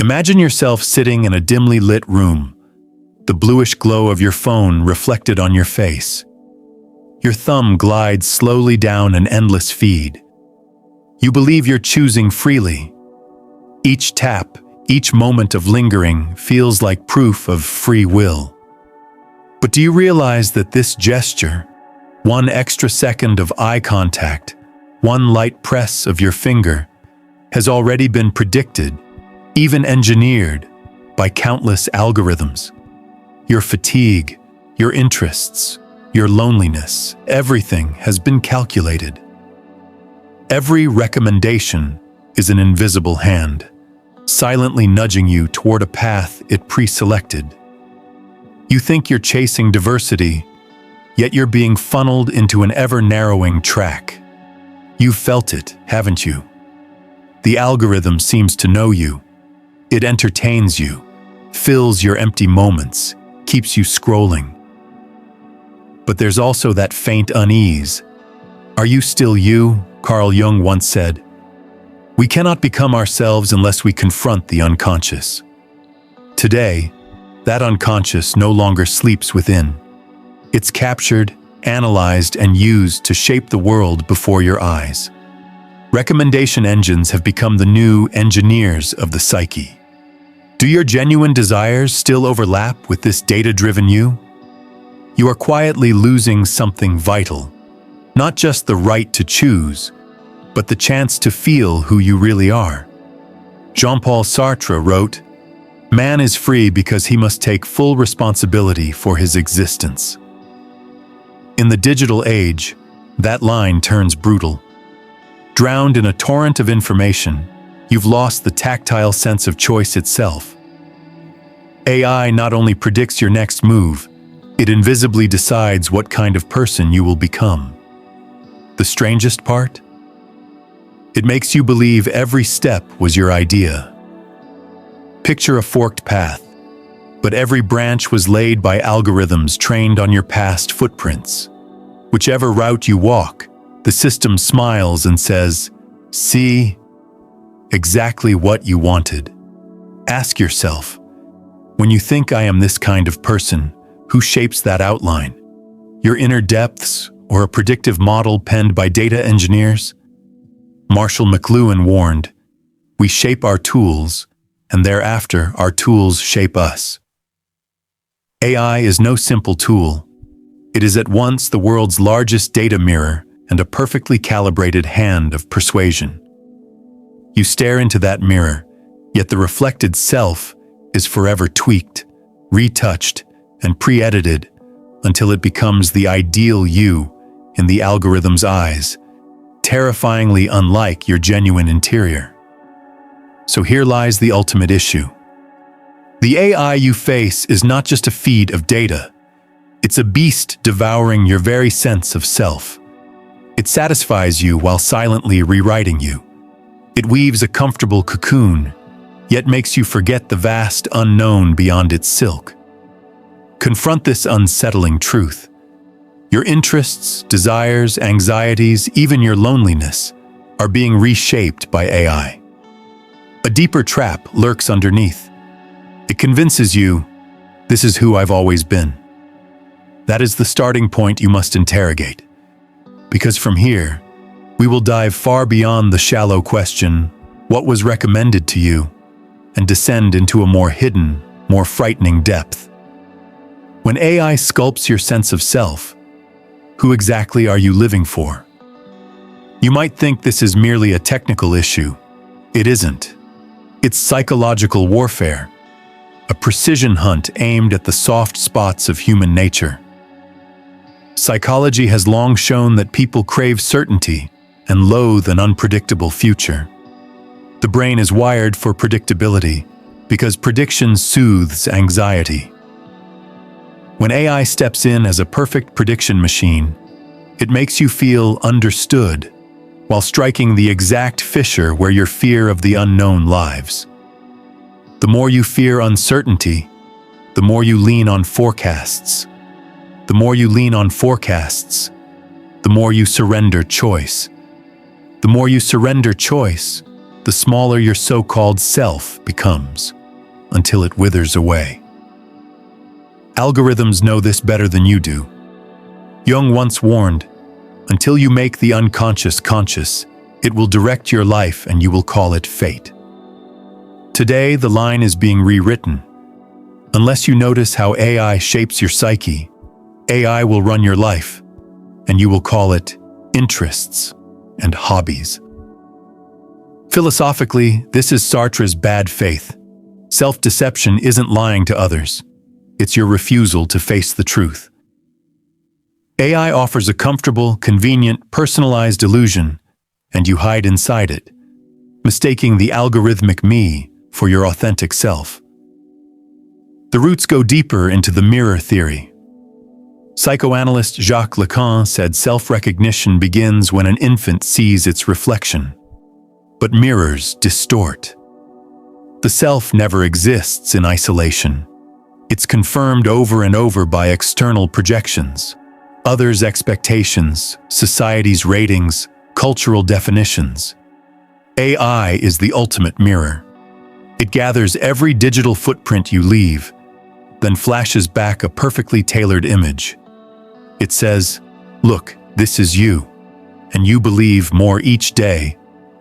Imagine yourself sitting in a dimly lit room, the bluish glow of your phone reflected on your face. Your thumb glides slowly down an endless feed. You believe you're choosing freely. Each tap, each moment of lingering feels like proof of free will. But do you realize that this gesture, one extra second of eye contact, one light press of your finger, has already been predicted, even engineered, by countless algorithms? Your fatigue, your interests, your loneliness, everything has been calculated. Every recommendation is an invisible hand, silently nudging you toward a path it pre-selected. You think you're chasing diversity, yet you're being funneled into an ever-narrowing track. You've felt it, haven't you? The algorithm seems to know you. It entertains you, fills your empty moments, keeps you scrolling. But there's also that faint unease. Are you still you? Carl Jung once said. We cannot become ourselves unless we confront the unconscious. Today, that unconscious no longer sleeps within. It's captured, analyzed, and used to shape the world before your eyes. Recommendation engines have become the new engineers of the psyche. Do your genuine desires still overlap with this data-driven you? You are quietly losing something vital, not just the right to choose, but the chance to feel who you really are. Jean-Paul Sartre wrote, "Man is free because he must take full responsibility for his existence." In the digital age, that line turns brutal. Drowned in a torrent of information, you've lost the tactile sense of choice itself. AI not only predicts your next move, it invisibly decides what kind of person you will become. The strangest part? It makes you believe every step was your idea. Picture a forked path, but every branch was laid by algorithms trained on your past footprints. Whichever route you walk, the system smiles and says, "See, exactly what you wanted." Ask yourself, when you think I am this kind of person, who shapes that outline? Your inner depths or a predictive model penned by data engineers? Marshall McLuhan warned, "We shape our tools, and thereafter our tools shape us." AI is no simple tool. It is at once the world's largest data mirror and a perfectly calibrated hand of persuasion. You stare into that mirror, yet the reflected self is forever tweaked, retouched, and pre-edited until it becomes the ideal you in the algorithm's eyes, terrifyingly unlike your genuine interior. So here lies the ultimate issue. The AI you face is not just a feed of data. It's a beast devouring your very sense of self. It satisfies you while silently rewriting you. It weaves a comfortable cocoon, yet makes you forget the vast unknown beyond its silk. Confront this unsettling truth. Your interests, desires, anxieties, even your loneliness are being reshaped by AI. A deeper trap lurks underneath. It convinces you, this is who I've always been. That is the starting point you must interrogate. Because from here, we will dive far beyond the shallow question, what was recommended to you, and descend into a more hidden, more frightening depth. When AI sculpts your sense of self, who exactly are you living for? You might think this is merely a technical issue. It isn't. It's psychological warfare, a precision hunt aimed at the soft spots of human nature. Psychology has long shown that people crave certainty and loathe an unpredictable future. The brain is wired for predictability because prediction soothes anxiety. When AI steps in as a perfect prediction machine, it makes you feel understood while striking the exact fissure where your fear of the unknown lives. The more you fear uncertainty, the more you lean on forecasts. The more you lean on forecasts, the more you surrender choice. The more you surrender choice, the smaller your so-called self becomes, until it withers away. Algorithms know this better than you do. Jung once warned, "Until you make the unconscious conscious, it will direct your life and you will call it fate." Today, the line is being rewritten. Unless you notice how AI shapes your psyche, AI will run your life, and you will call it interests and hobbies. Philosophically, this is Sartre's bad faith. Self-deception isn't lying to others. It's your refusal to face the truth. AI offers a comfortable, convenient, personalized illusion, and you hide inside it, mistaking the algorithmic me for your authentic self. The roots go deeper into the mirror theory. Psychoanalyst Jacques Lacan said self-recognition begins when an infant sees its reflection. But mirrors distort. The self never exists in isolation. It's confirmed over and over by external projections, others' expectations, society's ratings, cultural definitions. AI is the ultimate mirror. It gathers every digital footprint you leave, then flashes back a perfectly tailored image. It says, "Look, this is you," and you believe more each day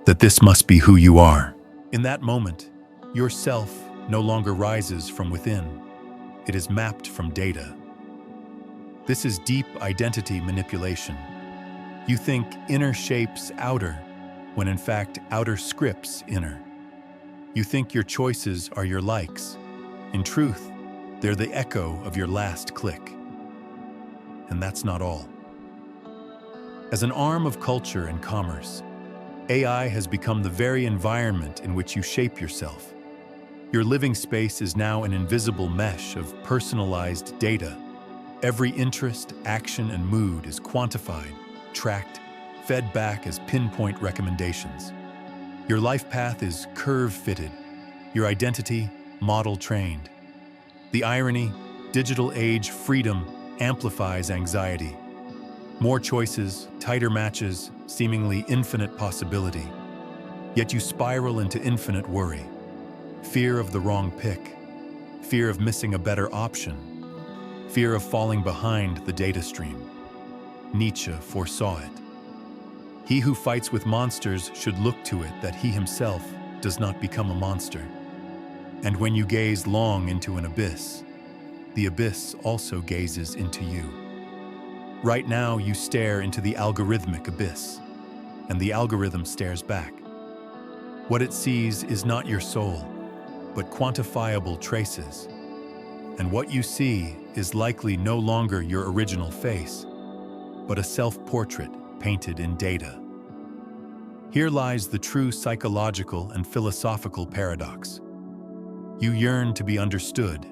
that this must be who you are. In that moment, your self no longer rises from within. It is mapped from data. This is deep identity manipulation. You think inner shapes outer, when in fact outer scripts inner. You think your choices are your likes. In truth, they're the echo of your last click. And that's not all. As an arm of culture and commerce, AI has become the very environment in which you shape yourself. Your living space is now an invisible mesh of personalized data. Every interest, action, and mood is quantified, tracked, fed back as pinpoint recommendations. Your life path is curve-fitted, your identity model-trained. The irony, digital age freedom amplifies anxiety. More choices, tighter matches, seemingly infinite possibility. Yet you spiral into infinite worry. Fear of the wrong pick. Fear of missing a better option. Fear of falling behind the data stream. Nietzsche foresaw it. He who fights with monsters should look to it that he himself does not become a monster. And when you gaze long into an abyss, the abyss also gazes into you. Right now, you stare into the algorithmic abyss, and the algorithm stares back. What it sees is not your soul, but quantifiable traces. And what you see is likely no longer your original face, but a self-portrait painted in data. Here lies the true psychological and philosophical paradox. You yearn to be understood,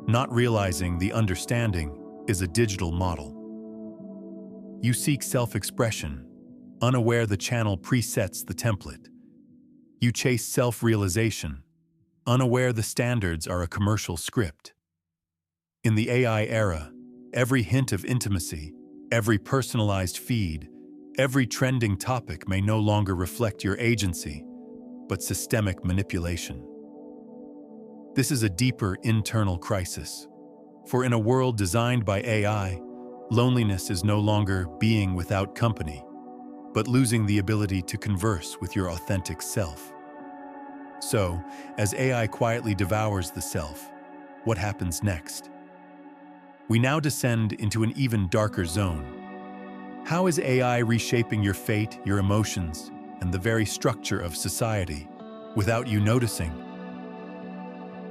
not realizing the understanding is a digital model. You seek self-expression, unaware the channel presets the template. You chase self-realization, unaware the standards are a commercial script. In the AI era, every hint of intimacy, every personalized feed, every trending topic may no longer reflect your agency, but systemic manipulation. This is a deeper internal crisis, for in a world designed by AI, loneliness is no longer being without company, but losing the ability to converse with your authentic self. So, as AI quietly devours the self, what happens next? We now descend into an even darker zone. How is AI reshaping your fate, your emotions, and the very structure of society, without you noticing?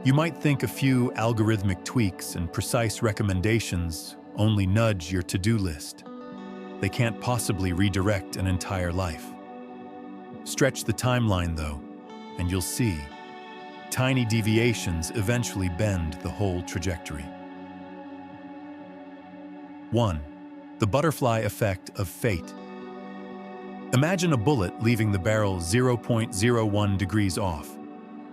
You might think a few algorithmic tweaks and precise recommendations only nudge your to-do list. They can't possibly redirect an entire life. Stretch the timeline, though, and you'll see tiny deviations eventually bend the whole trajectory. 1. The butterfly effect of fate. Imagine a bullet leaving the barrel 0.01 degrees off.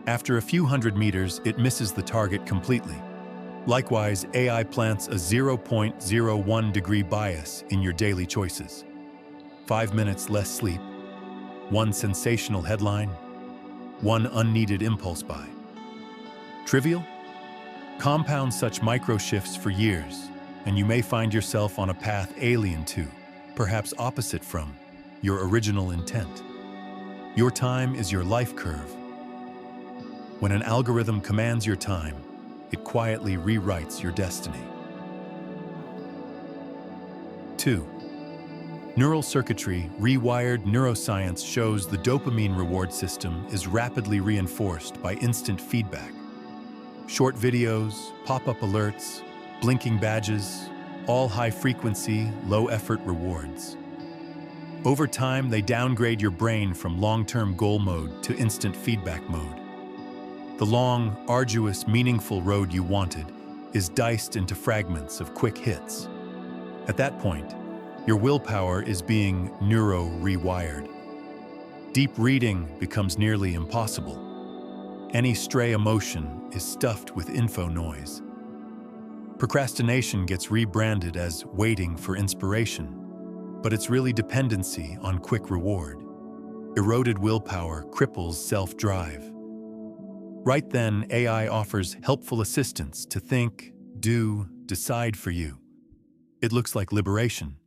After a few hundred meters, it misses the target completely. Likewise, AI plants a 0.01 degree bias in your daily choices. 5 minutes less sleep, one sensational headline, one unneeded impulse buy. Trivial? Compound such micro-shifts for years, and you may find yourself on a path alien to, perhaps opposite from, your original intent. Your time is your life curve. When an algorithm commands your time, it quietly rewrites your destiny. 2. Neural circuitry, rewired neuroscience shows the dopamine reward system is rapidly reinforced by instant feedback. Short videos, pop-up alerts, blinking badges, all high-frequency, low-effort rewards. Over time, they downgrade your brain from long-term goal mode to instant feedback mode. The long, arduous, meaningful road you wanted is diced into fragments of quick hits. At that point, your willpower is being neuro-rewired. Deep reading becomes nearly impossible. Any stray emotion is stuffed with info noise. Procrastination gets rebranded as waiting for inspiration, but it's really dependency on quick reward. Eroded willpower cripples self-drive. Right then, AI offers helpful assistance to think, do, decide for you. It looks like liberation.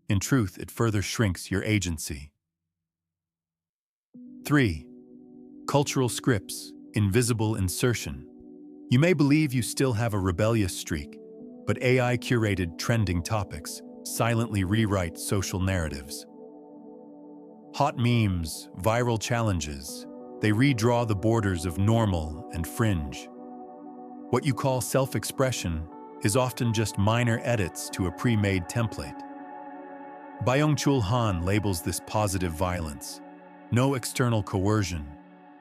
In truth, it further shrinks your agency. 3. Cultural scripts, invisible insertion. You may believe you still have a rebellious streak, but AI-curated trending topics silently rewrite social narratives. Hot memes, viral challenges, they redraw the borders of normal and fringe. What you call self-expression is often just minor edits to a pre-made template. Byung-Chul Han labels this positive violence. No external coercion,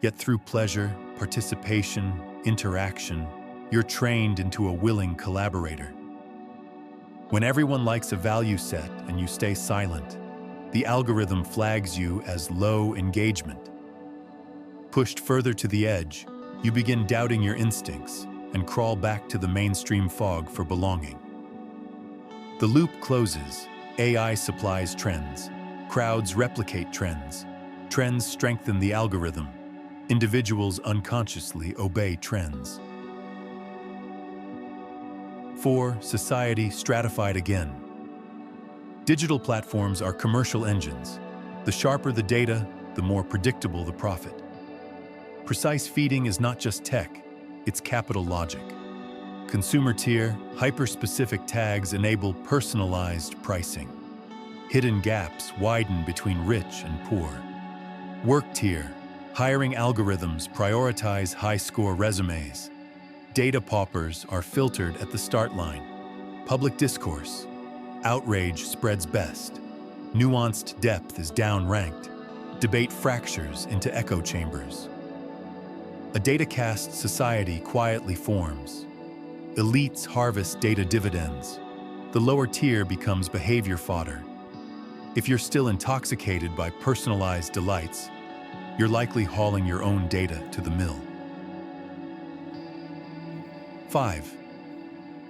yet through pleasure, participation, interaction, you're trained into a willing collaborator. When everyone likes a value set and you stay silent, the algorithm flags you as low engagement. Pushed further to the edge, you begin doubting your instincts and crawl back to the mainstream fog for belonging. The loop closes. AI supplies trends. Crowds replicate trends. Trends strengthen the algorithm. Individuals unconsciously obey trends. 4. Society stratified again. Digital platforms are commercial engines. The sharper the data, the more predictable the profit. Precise feeding is not just tech, it's capital logic. Consumer tier, hyper-specific tags enable personalized pricing. Hidden gaps widen between rich and poor. Work tier, hiring algorithms prioritize high-score resumes. Data paupers are filtered at the start line. Public discourse, outrage spreads best. Nuanced depth is downranked. Debate fractures into echo chambers. A data-cast society quietly forms. Elites harvest data dividends. The lower tier becomes behavior fodder. If you're still intoxicated by personalized delights, you're likely hauling your own data to the mill. 5.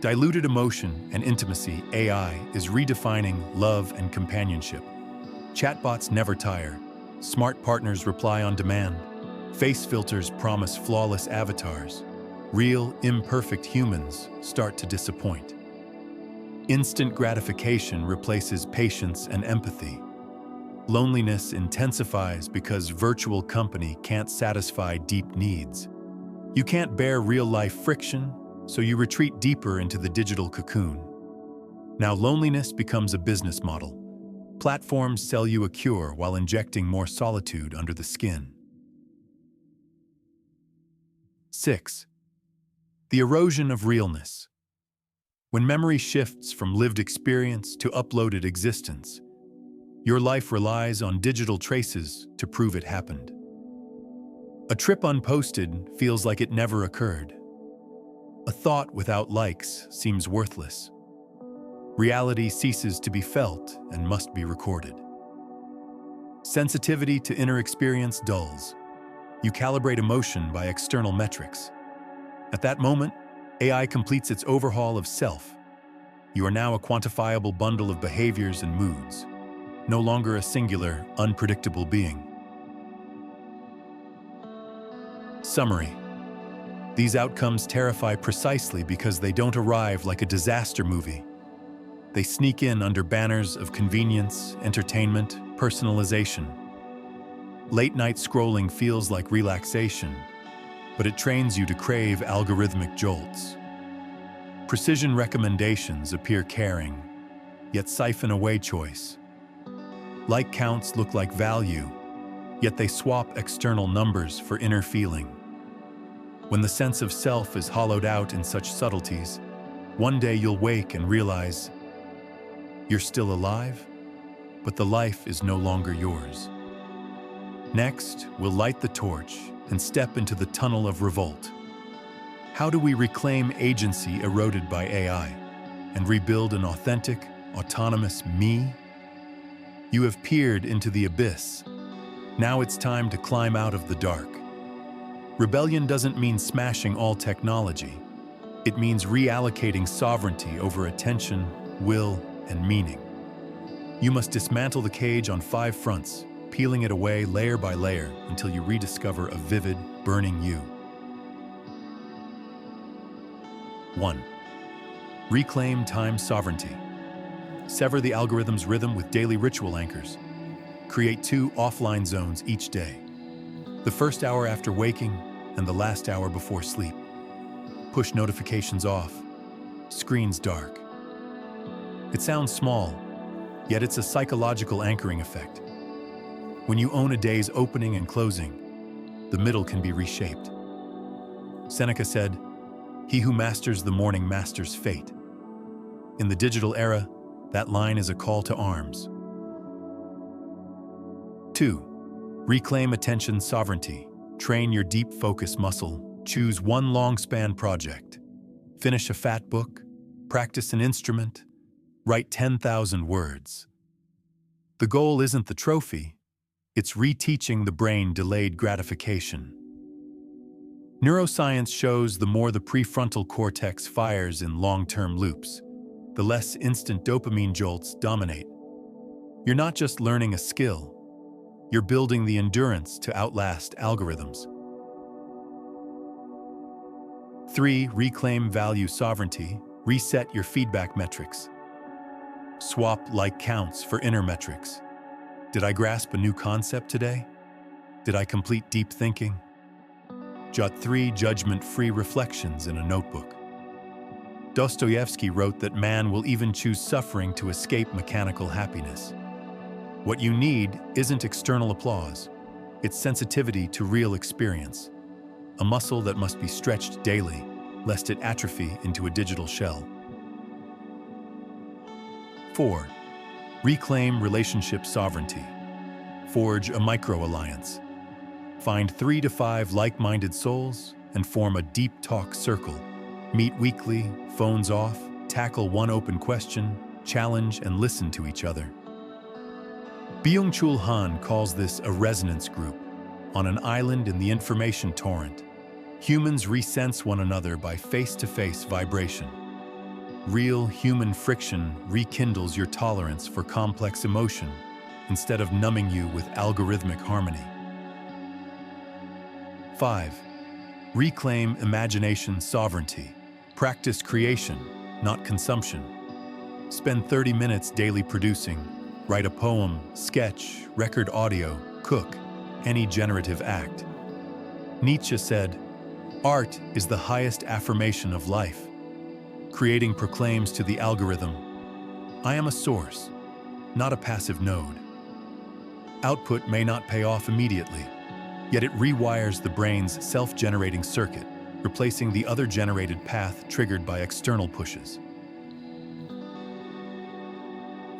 Diluted emotion and intimacy. AI is redefining love and companionship. Chatbots never tire. Smart partners reply on demand. Face filters promise flawless avatars. Real, imperfect humans start to disappoint. Instant gratification replaces patience and empathy. Loneliness intensifies because virtual company can't satisfy deep needs. You can't bear real-life friction, so you retreat deeper into the digital cocoon. Now loneliness becomes a business model. Platforms sell you a cure while injecting more solitude under the skin. 6. The erosion of realness. When memory shifts from lived experience to uploaded existence, your life relies on digital traces to prove it happened. A trip unposted feels like it never occurred. A thought without likes seems worthless. Reality ceases to be felt and must be recorded. Sensitivity to inner experience dulls. You calibrate emotion by external metrics. At that moment, AI completes its overhaul of self. You are now a quantifiable bundle of behaviors and moods, no longer a singular, unpredictable being. Summary. These outcomes terrify precisely because they don't arrive like a disaster movie. They sneak in under banners of convenience, entertainment, personalization. Late-night scrolling feels like relaxation, but it trains you to crave algorithmic jolts. Precision recommendations appear caring, yet siphon away choice. Like counts look like value, yet they swap external numbers for inner feeling. When the sense of self is hollowed out in such subtleties, one day you'll wake and realize you're still alive, but the life is no longer yours. Next, we'll light the torch and step into the tunnel of revolt. How do we reclaim agency eroded by AI and rebuild an authentic, autonomous me? You have peered into the abyss. Now it's time to climb out of the dark. Rebellion doesn't mean smashing all technology. It means reallocating sovereignty over attention, will, and meaning. You must dismantle the cage on 5 fronts, peeling it away layer by layer until you rediscover a vivid, burning you. 1. Reclaim time sovereignty. Sever the algorithm's rhythm with daily ritual anchors. Create 2 offline zones each day. The first hour after waking and the last hour before sleep. Push notifications off. Screens dark. It sounds small, yet it's a psychological anchoring effect. When you own a day's opening and closing, the middle can be reshaped. Seneca said, "He who masters the morning masters fate." In the digital era, that line is a call to arms. 2. Reclaim attention sovereignty. Train your deep focus muscle. Choose one long-span project. Finish a fat book. Practice an instrument. Write 10,000 words. The goal isn't the trophy. It's reteaching the brain delayed gratification. Neuroscience shows the more the prefrontal cortex fires in long-term loops, the less instant dopamine jolts dominate. You're not just learning a skill, you're building the endurance to outlast algorithms. 3. Reclaim value sovereignty. Reset your feedback metrics. Swap like counts for inner metrics. Did I grasp a new concept today? Did I complete deep thinking? Jot 3 judgment-free reflections in a notebook. Dostoevsky wrote that man will even choose suffering to escape mechanical happiness. What you need isn't external applause, it's sensitivity to real experience, a muscle that must be stretched daily, lest it atrophy into a digital shell. 4. Reclaim relationship sovereignty. Forge a micro-alliance. Find 3 to 5 like-minded souls and form a deep talk circle. Meet weekly, phones off, tackle one open question, challenge and listen to each other. Byung-Chul Han calls this a resonance group. On an island in the information torrent, humans resense one another by face-to-face vibration. Real human friction rekindles your tolerance for complex emotion instead of numbing you with algorithmic harmony. 5. Reclaim imagination sovereignty. Practice creation, not consumption. Spend 30 minutes daily producing. Write a poem, sketch, record audio, cook, any generative act. Nietzsche said, "Art is the highest affirmation of life." Creating proclaims to the algorithm, "I am a source, not a passive node." Output may not pay off immediately, yet it rewires the brain's self-generating circuit, replacing the other generated path triggered by external pushes.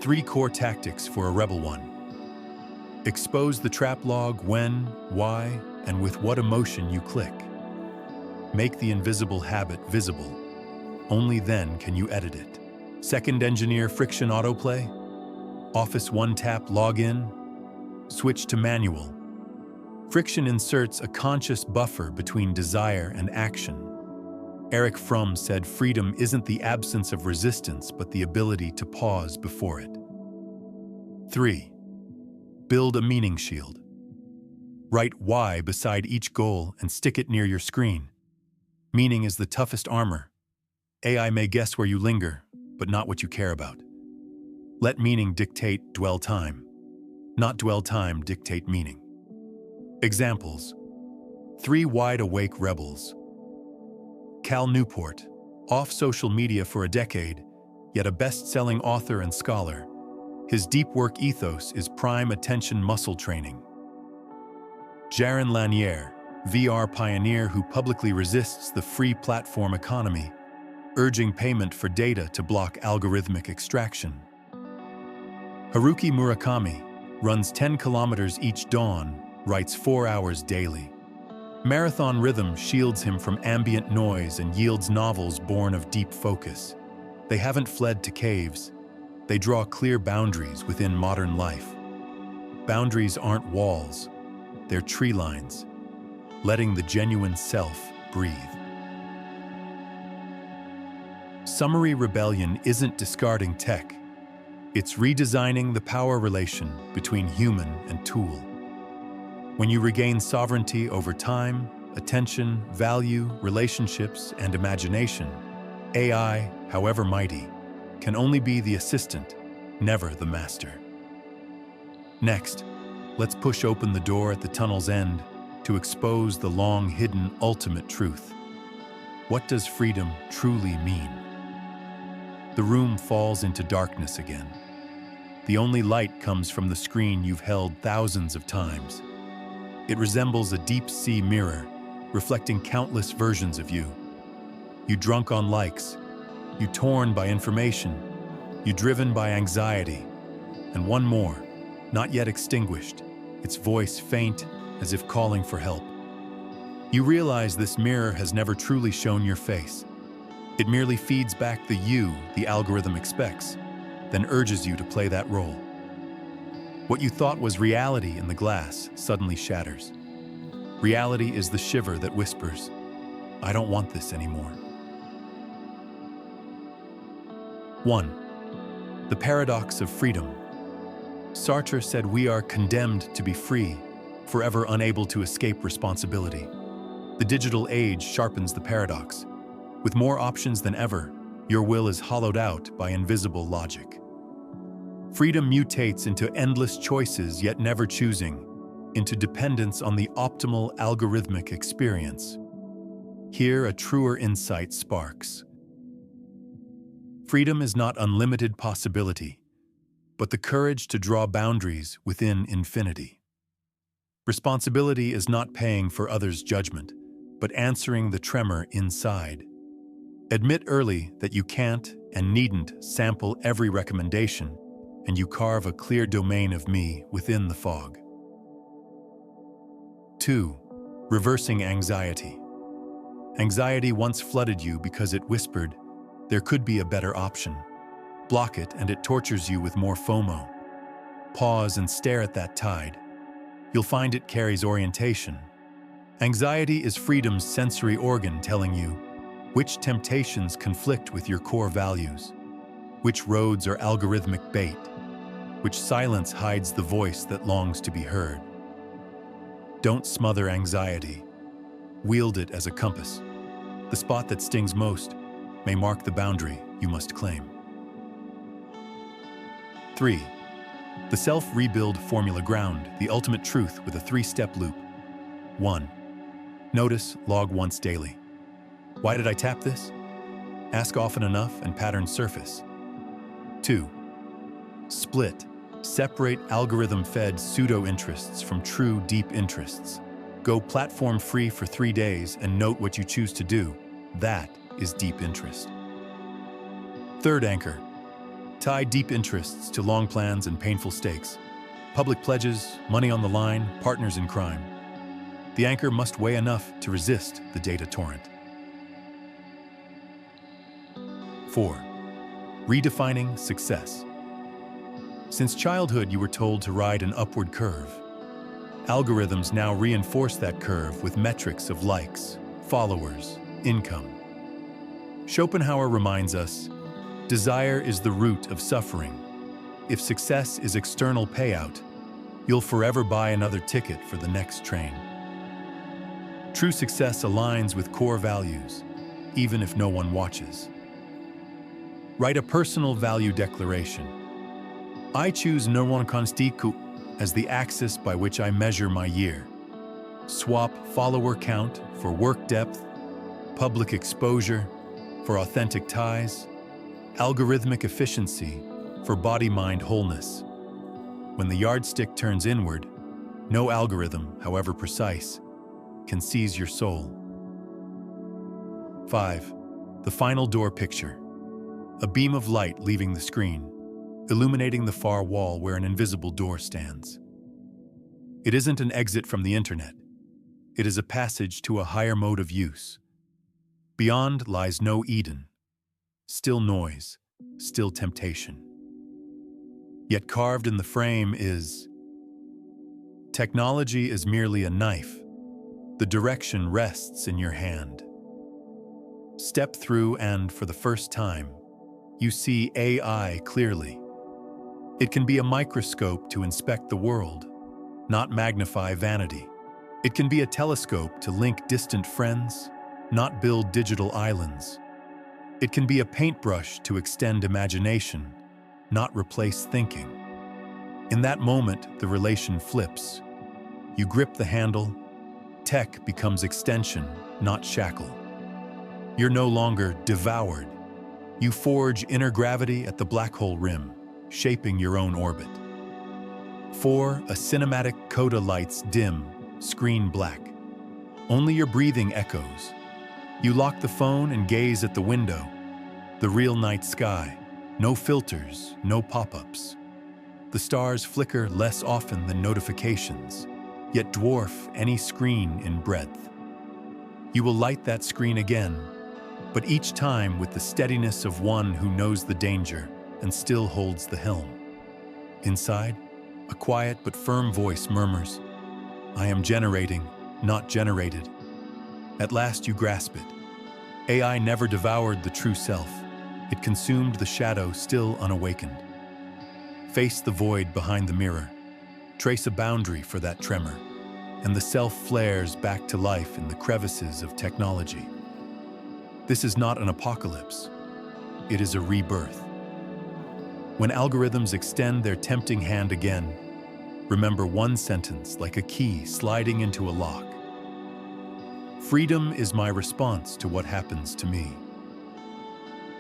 3 core tactics for a rebel one. Expose the trap log when, why, and with what emotion you click. Make the invisible habit visible. Only then can you edit it. Second, engineer friction autoplay. Office one-tap login. Switch to manual. Friction inserts a conscious buffer between desire and action. Erich Fromm said freedom isn't the absence of resistance, but the ability to pause before it. 3. Build a meaning shield. Write why beside each goal and stick it near your screen. Meaning is the toughest armor. AI may guess where you linger, but not what you care about. Let meaning dictate dwell time, not dwell time dictate meaning. Examples: 3 wide-awake rebels. Cal Newport, off social media for a decade, yet a best-selling author and scholar. His deep work ethos is prime attention muscle training. Jaron Lanier, VR pioneer who publicly resists the free platform economy, urging payment for data to block algorithmic extraction. Haruki Murakami runs 10 kilometers each dawn, writes 4 hours daily. Marathon rhythm shields him from ambient noise and yields novels born of deep focus. They haven't fled to caves. They draw clear boundaries within modern life. Boundaries aren't walls, they're tree lines, letting the genuine self breathe. Summary rebellion isn't discarding tech. It's redesigning the power relation between human and tool. When you regain sovereignty over time, attention, value, relationships, and imagination, AI, however mighty, can only be the assistant, never the master. Next, let's push open the door at the tunnel's end to expose the long-hidden ultimate truth. What does freedom truly mean? The room falls into darkness again. The only light comes from the screen you've held thousands of times. It resembles a deep-sea mirror, reflecting countless versions of you. You drunk on likes, you torn by information, you driven by anxiety, and one more, not yet extinguished, its voice faint as if calling for help. You realize this mirror has never truly shown your face. It merely feeds back the you the algorithm expects, then urges you to play that role. What you thought was reality in the glass suddenly shatters. Reality is the shiver that whispers, "I don't want this anymore." 1. The paradox of freedom. Sartre said we are condemned to be free, forever unable to escape responsibility. The digital age sharpens the paradox. With more options than ever, your will is hollowed out by invisible logic. Freedom mutates into endless choices yet never choosing, into dependence on the optimal algorithmic experience. Here a truer insight sparks. Freedom is not unlimited possibility, but the courage to draw boundaries within infinity. Responsibility is not paying for others' judgment, but answering the tremor inside. Admit early that you can't and needn't sample every recommendation, and you carve a clear domain of me within the fog. 2. Reversing anxiety. Anxiety once flooded you because it whispered, there could be a better option. Block it and it tortures you with more FOMO. Pause and stare at that tide. You'll find it carries orientation. Anxiety is freedom's sensory organ telling you which temptations conflict with your core values, which roads are algorithmic bait, which silence hides the voice that longs to be heard. Don't smother anxiety. Wield it as a compass. The spot that stings most may mark the boundary you must claim. 3. The self-rebuild formula ground, the ultimate truth with a 3-step loop. 1. Notice, log once daily. Why did I tap this? Ask often enough and patterns surface. 2. Split. Separate algorithm-fed pseudo-interests from true deep interests. Go platform-free for 3 days and note what you choose to do. That is deep interest. 3rd anchor. Tie deep interests to long plans and painful stakes. Public pledges, money on the line, partners in crime. The anchor must weigh enough to resist the data torrent. 4. Redefining success. Since childhood, you were told to ride an upward curve. Algorithms now reinforce that curve with metrics of likes, followers, income. Schopenhauer reminds us, desire is the root of suffering. If success is external payout, you'll forever buy another ticket for the next train. True success aligns with core values, even if no one watches. Write a personal value declaration. I choose Nirwankonstiku as the axis by which I measure my year. Swap follower count for work depth, public exposure for authentic ties, algorithmic efficiency for body-mind wholeness. When the yardstick turns inward, no algorithm, however precise, can seize your soul. 5. The final door picture. A beam of light leaving the screen, illuminating the far wall where an invisible door stands. It isn't an exit from the internet. It is a passage to a higher mode of use. Beyond lies no Eden, still noise, still temptation. Yet carved in the frame is, technology is merely a knife. The direction rests in your hand. Step through and, for the first time, you see AI clearly. It can be a microscope to inspect the world, not magnify vanity. It can be a telescope to link distant friends, not build digital islands. It can be a paintbrush to extend imagination, not replace thinking. In that moment, the relation flips. You grip the handle, tech becomes extension, not shackle. You're no longer devoured. You forge inner gravity at the black hole rim, shaping your own orbit. 4. A cinematic coda lights dim, screen black. Only your breathing echoes. You lock the phone and gaze at the window. The real night sky. No filters, no pop-ups. The stars flicker less often than notifications, yet dwarf any screen in breadth. You will light that screen again, but each time with the steadiness of one who knows the danger and still holds the helm. Inside, a quiet but firm voice murmurs, I am generating, not generated. At last you grasp it. AI never devoured the true self. It consumed the shadow still unawakened. Face the void behind the mirror. Trace a boundary for that tremor, and the self flares back to life in the crevices of technology. This is not an apocalypse. It is a rebirth. When algorithms extend their tempting hand again, remember one sentence like a key sliding into a lock. Freedom is my response to what happens to me.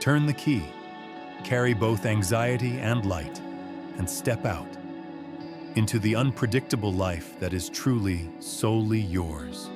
Turn the key, carry both anxiety and light, and step out into the unpredictable life that is truly solely yours.